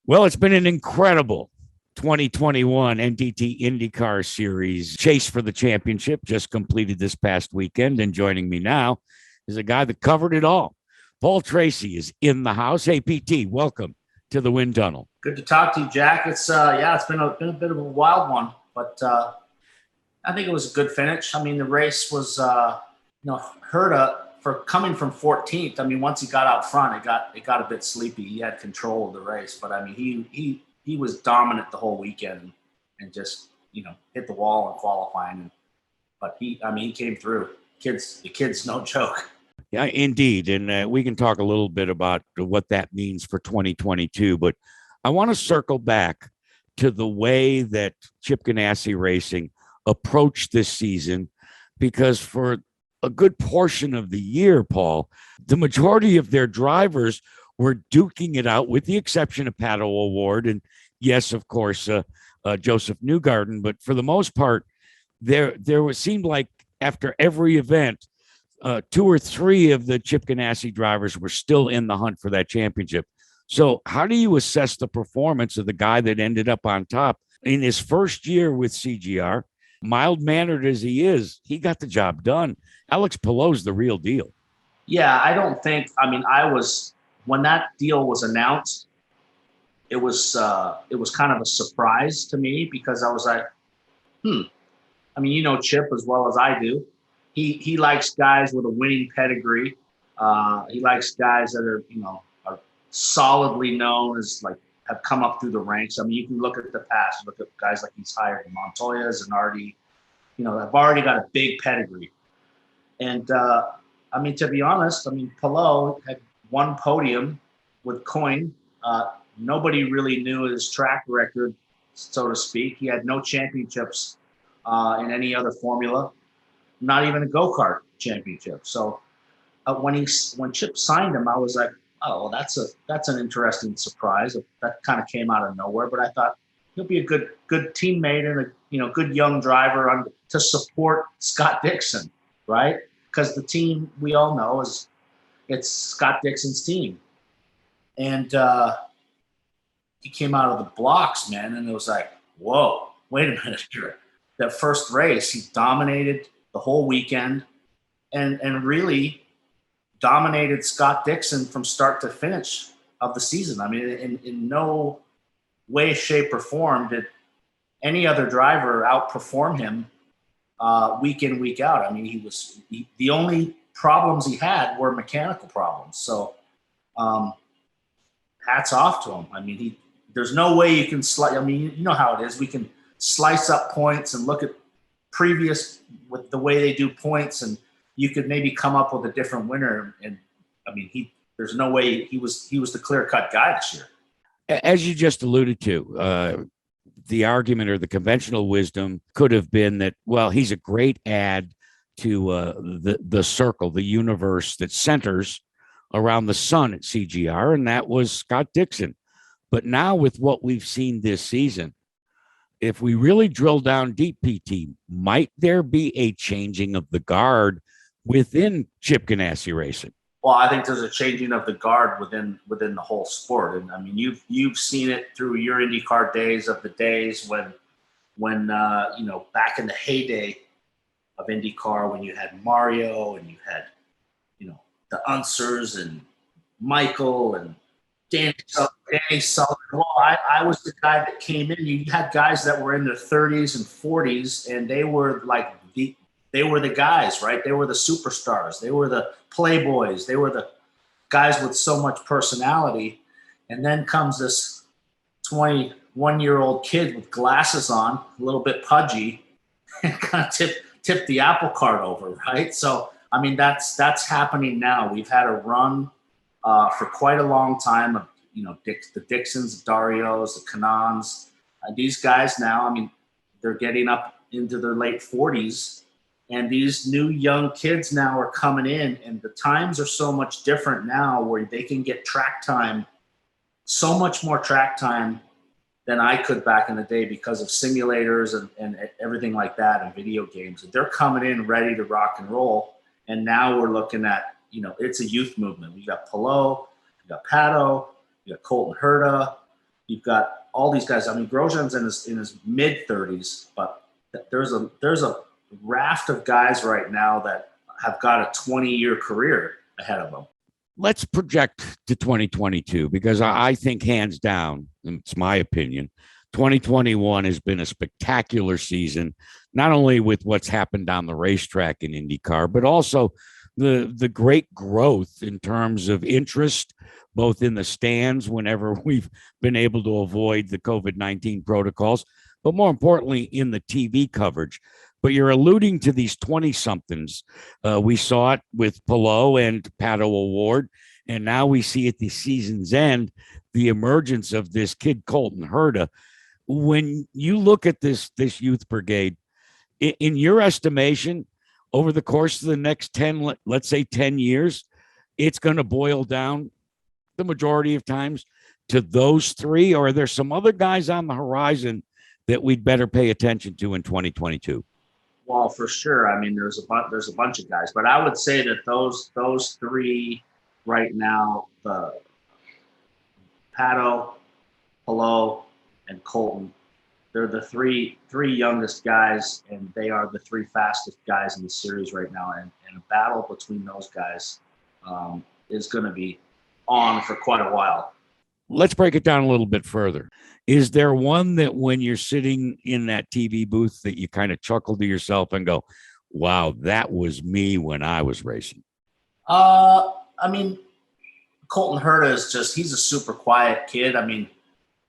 Well, it's been an incredible 2021 NTT IndyCar Series chase for the championship. Just completed this past weekend, and joining me now is a guy that covered it all. Paul Tracy is in the house. Hey, PT, welcome to the Wind Tunnel. Good to talk to you, Jack. It's been a bit of a wild one, but I think it was a good finish. I mean, the race was Herta for coming from 14th. I mean, once he got out front, it got a bit sleepy. He had control of the race, but I mean, he was dominant the whole weekend and just hit the wall in qualifying. But he came through. The kid's no joke. Yeah, indeed. And we can talk a little bit about what that means for 2022. But I want to circle back to the way that Chip Ganassi Racing approached this season, because for a good portion of the year, Paul, the majority of their drivers were duking it out, with the exception of Palou Award. And yes, of course, Joseph Newgarden. But for the most part, seemed like after every event, two or three of the Chip Ganassi drivers were still in the hunt for that championship. So how do you assess the performance of the guy that ended up on top in his first year with CGR? Mild-mannered as he is, he got the job done. Alex Palou's the real deal. Yeah, when that deal was announced, it was kind of a surprise to me, because I was like, I mean, Chip as well as I do. He likes guys with a winning pedigree. He likes guys that are solidly known as, like, have come up through the ranks. I mean, you can look at the past, look at guys like he's hired, Montoya, Zanardi, have already got a big pedigree. And to be honest, Palou had one podium with Coyne. Nobody really knew his track record, so to speak. He had no championships in any other formula, not even a go-kart championship. So when Chip signed him, I was like, oh, well, that's an interesting surprise. That kind of came out of nowhere, but I thought he'll be a good teammate and a good young driver to support Scott Dixon, right? Because the team, we all know, it's Scott Dixon's team. And he came out of the blocks, man, and it was like, whoa, wait a minute here. That first race, he dominated the whole weekend and really dominated Scott Dixon from start to finish of the season. I mean, in no way, shape, or form did any other driver outperform him week in, week out. I mean, the only problems he had were mechanical problems. So hats off to him. I mean, there's no way you can slice. I mean, you know how it is. We can slice up points and look at previous with the way they do points, and you could maybe come up with a different winner. And I mean, there's no way he was the clear-cut guy this year. As you just alluded to, the argument or the conventional wisdom could have been that, well, he's a great add to the circle, the universe that centers around the sun at CGR, and that was Scott Dixon. But now, with what we've seen this season, if we really drill down deep, PT, might there be a changing of the guard within Chip Ganassi Racing? Well, I think there's a changing of the guard within the whole sport, and I mean, you've seen it through your IndyCar days when back in the heyday of IndyCar, when you had Mario and you had the Unsers and Michael and Danny Sullivan. Well, I was the guy that came in. You had guys that were in their 30s and 40s, and they were like they were the guys, right? They were the superstars. They were the playboys. They were the guys with so much personality. And then comes this 21-year-old kid with glasses on, a little bit pudgy, and kind of tip the apple cart over, right? So, I mean, that's happening now. We've had a run for quite a long time of, the Dixons, the Darios, the Kanans. These guys now, I mean, they're getting up into their late 40s. And these new young kids now are coming in, and the times are so much different now, where they can get track time, so much more track time than I could back in the day, because of simulators and everything like that, and video games. And they're coming in ready to rock and roll. And now we're looking at, it's a youth movement. We got Palou, we got Pato, we got Colton Herta, You've got all these guys. I mean, Grosjean's in his mid 30s, but there's a raft of guys right now that have got a 20-year career ahead of them. Let's project to 2022, because I think hands down, and it's my opinion, 2021 has been a spectacular season, not only with what's happened on the racetrack in IndyCar, but also the great growth in terms of interest, both in the stands whenever we've been able to avoid the COVID-19 protocols, but more importantly, in the TV coverage. But you're alluding to these 20-somethings. We saw it with Palou and Palou Award, and now we see at the season's end the emergence of this kid, Colton Herta. When you look at this youth brigade, in your estimation, over the course of the next 10, let's say 10 years, it's going to boil down the majority of times to those three, or are there some other guys on the horizon that we'd better pay attention to in 2022? Well, for sure. I mean, there's a bunch of guys, but I would say that those three right now, the Pato, Palou, and Colton, they're the three youngest guys, and they are the three fastest guys in the series right now. And a battle between those guys is going to be on for quite a while. Let's break it down a little bit further. Is there one that when you're sitting in that TV booth that you kind of chuckle to yourself and go, wow, that was me when I was racing? I mean, Colton Herta is he's a super quiet kid. I mean,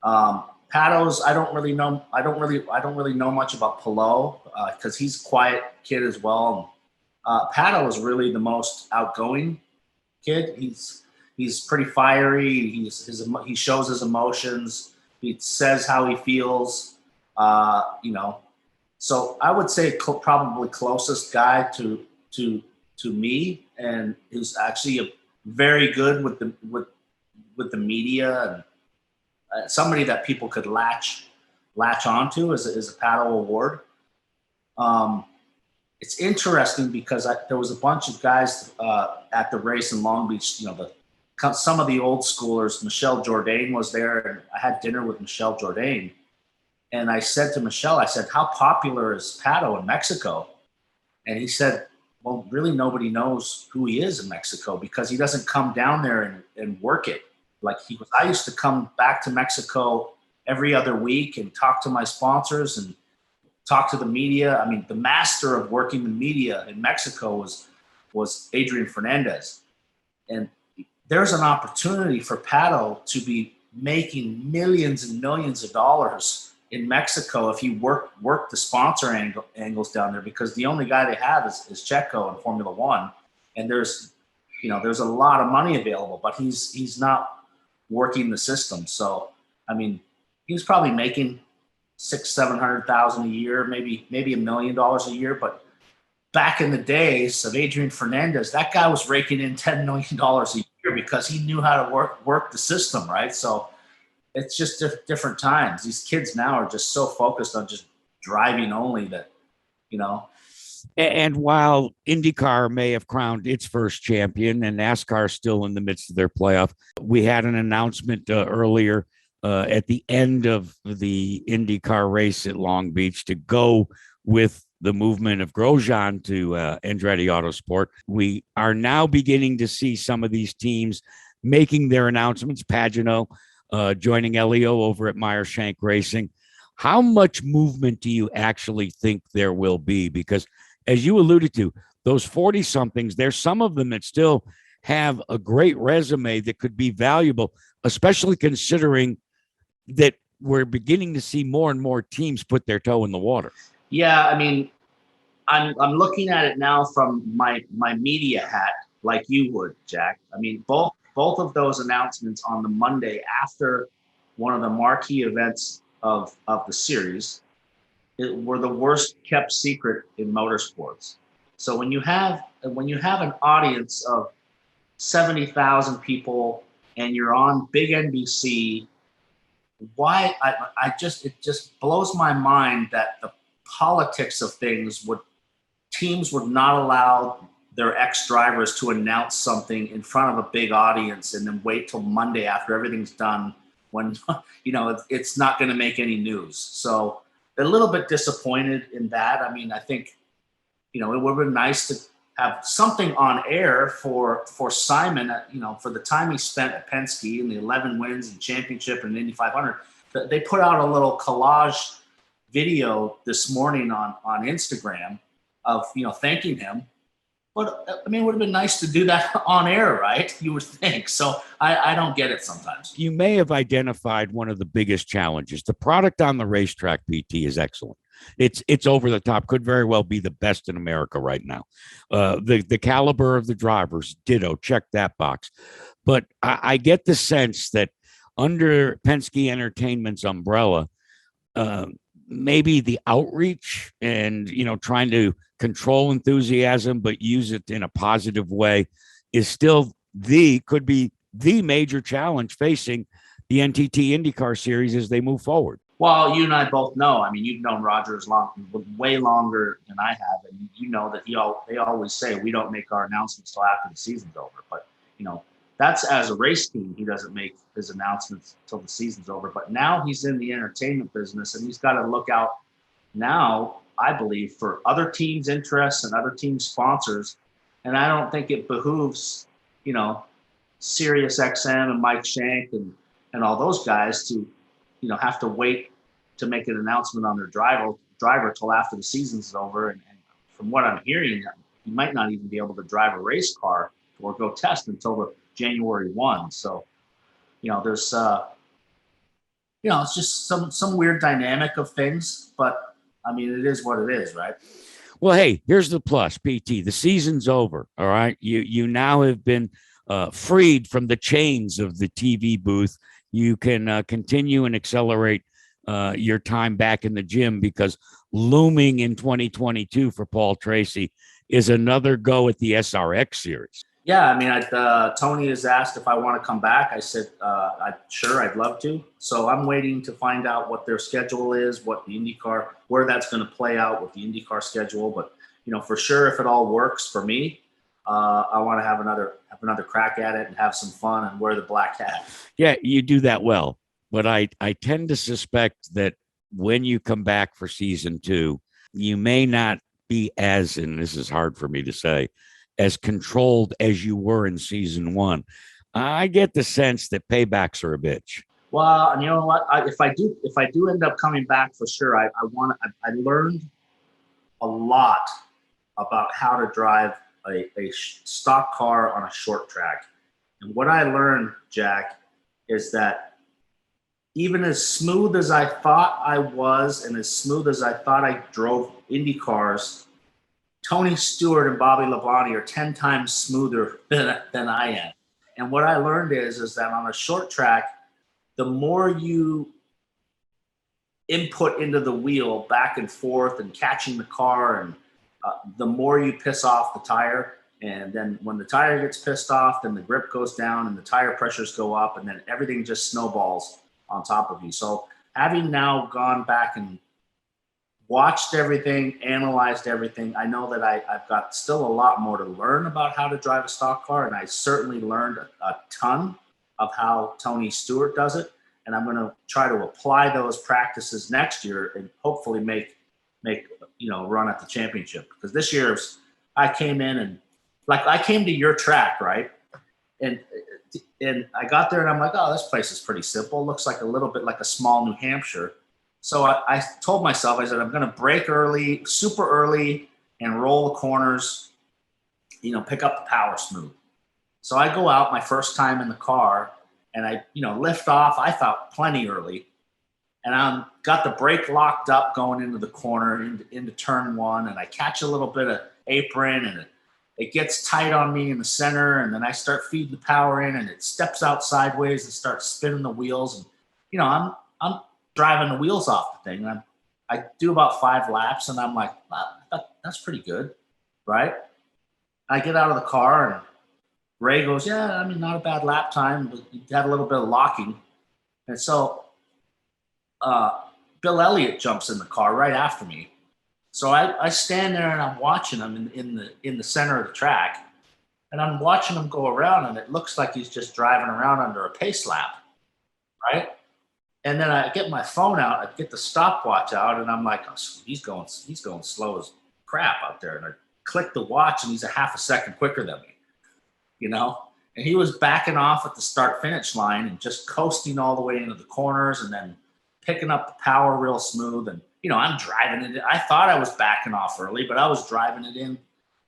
Pato's, I don't really know much about Palou because he's a quiet kid as well. Pato is really the most outgoing kid. He's pretty fiery. He shows his emotions. He says how he feels. So I would say probably closest guy to me, and who's actually very good with the media, and somebody that people could latch onto is a Palou Award. It's interesting because there was a bunch of guys at the race in Long Beach. Some of the old schoolers. Michelle Jourdain was there, and I had dinner with Michelle Jourdain. And I said to Michelle, I said, how popular is Pato in Mexico? And he said, well, really nobody knows who he is in Mexico because he doesn't come down there and work it. Like I used to come back to Mexico every other week and talk to my sponsors and talk to the media. I mean, the master of working the media in Mexico was Adrian Fernandez. And there's an opportunity for Pato to be making millions and millions of dollars in Mexico if you work the sponsor angles down there, because the only guy they have is Checo in Formula One, and there's a lot of money available, but he's not working the system. So I mean, he was probably making $600,000-700,000 a year, maybe $1 million a year, but back in the days of Adrian Fernandez, that guy was raking in $10 million a year because he knew how to work the system, right? So it's just different times. These kids now are just so focused on just driving only that, And while IndyCar may have crowned its first champion and NASCAR is still in the midst of their playoff, we had an announcement earlier at the end of the IndyCar race at Long Beach to go with the movement of Grosjean to Andretti Autosport. We are now beginning to see some of these teams making their announcements. Pagano joining Elio over at Meyer-Shank Racing. How much movement do you actually think there will be? Because as you alluded to, those 40-somethings, there's some of them that still have a great resume that could be valuable, especially considering that we're beginning to see more and more teams put their toe in the water. Yeah, I mean, I'm looking at it now from my media hat, like you would, Jack. I mean, both of those announcements on the Monday after one of the marquee events of the series were the worst kept secret in motorsports. So when you have an audience of 70,000 people and you're on big NBC, it just blows my mind that the politics of things teams would not allow their ex-drivers to announce something in front of a big audience and then wait till Monday after everything's done when it's not going to make any news. So a little bit disappointed in that. I mean, I think it would have been nice to have something on air for Simon, for the time he spent at Penske and the 11 wins and championship and Indy 500. They put out a little collage video this morning on Instagram of, thanking him. But I mean, it would have been nice to do that on air, right? You would think. So I don't get it sometimes. You may have identified one of the biggest challenges. The product on the racetrack, PT, is excellent. It's over the top. Could very well be the best in America right now. The caliber of the drivers, ditto. Check that box. But I get the sense that under Penske Entertainment's umbrella, maybe the outreach and trying to control enthusiasm but use it in a positive way is still could be the major challenge facing the NTT IndyCar series as they move forward. Well, you and I both know. I mean, you've known Roger way longer than I have, and you know that they always say we don't make our announcements till after the season's over. But that's as a race team, he doesn't make his announcements till the season's over. But now he's in the entertainment business, and he's got to look out now, I believe, for other teams' interests and other teams' sponsors. And I don't think it behooves, Sirius XM and Mike Shank and all those guys to, have to wait to make an announcement on their driver till after the season's over. And from what I'm hearing, you might not even be able to drive a race car or go test until the January 1. So, there's, it's just some weird dynamic of things, but I mean, it is what it is, right? Well, hey, here's the plus, PT. The season's over. All right. You now have been freed from the chains of the TV booth. You can continue and accelerate your time back in the gym, because looming in 2022 for Paul Tracy is another go at the SRX series. Yeah, I mean, Tony has asked if I want to come back. I said, I'd love to. So I'm waiting to find out what their schedule is, what the IndyCar, where that's going to play out with the IndyCar schedule. But, for sure, if it all works for me, I want to have another crack at it and have some fun and wear the black hat. Yeah, you do that well. But I tend to suspect that when you come back for season 2, you may not be as, and this is hard for me to say, as controlled as you were in season 1. I get the sense that paybacks are a bitch. Well, and you know what? If I do end up coming back, for sure, I learned a lot about how to drive a stock car on a short track. And what I learned, Jack, is that even as smooth as I thought I was and as smooth as I thought I drove Indy cars, Tony Stewart and Bobby Labonte are 10 times smoother than I am. And what I learned is that on a short track, the more you input into the wheel back and forth and catching the car, and the more you piss off the tire. And then when the tire gets pissed off, then the grip goes down and the tire pressures go up, and then everything just snowballs on top of you. So having now gone back and watched everything, analyzed everything, I know that I've got still a lot more to learn about how to drive a stock car, and I certainly learned a ton of how Tony Stewart does it, and I'm going to try to apply those practices next year and hopefully make run at the championship. Because this year I came in and I came to your track, right? And I got there and I'm like, oh, this place is pretty simple. Looks like a little bit like a small New Hampshire. So I told myself, I said, I'm going to brake early, super early, and roll the corners, pick up the power smooth. So I go out my first time in the car and I, lift off, I thought plenty early. And I got the brake locked up going into the corner, into turn 1. And I catch a little bit of apron and it gets tight on me in the center. And then I start feeding the power in and it steps out sideways and starts spinning the wheels. And, I'm driving the wheels off the thing. And I do about 5 laps and I'm like, wow, that's pretty good, right? I get out of the car and Ray goes, yeah, I mean, not a bad lap time, but you had a little bit of locking. And so Bill Elliott jumps in the car right after me. So I stand there and I'm watching him in the center of the track. And I'm watching him go around and it looks like he's just driving around under a pace lap, right? And then I get my phone out, I get the stopwatch out, and I'm like, oh, he's going slow as crap out there. And I click the watch, and he's a half a second quicker than me, you know? And he was backing off at the start finish line and just coasting all the way into the corners and then picking up the power real smooth. And, you know, I'm driving it. I thought I was backing off early, but I was driving it in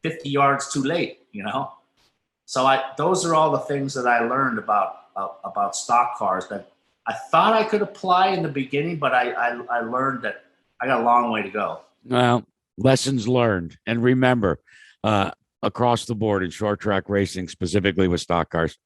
50 yards too late, you know? So those are all the things that I learned about stock cars that I thought I could apply in the beginning, but I learned that I got a long way to go. Well, lessons learned. And remember, across the board in short track racing, specifically with stock cars,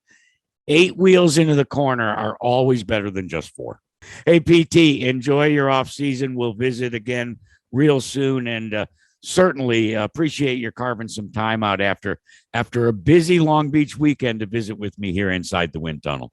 8 wheels into the corner are always better than just 4. Hey, PT, enjoy your off season. We'll visit again real soon, and certainly appreciate your carving some time out after a busy Long Beach weekend to visit with me here inside the wind tunnel.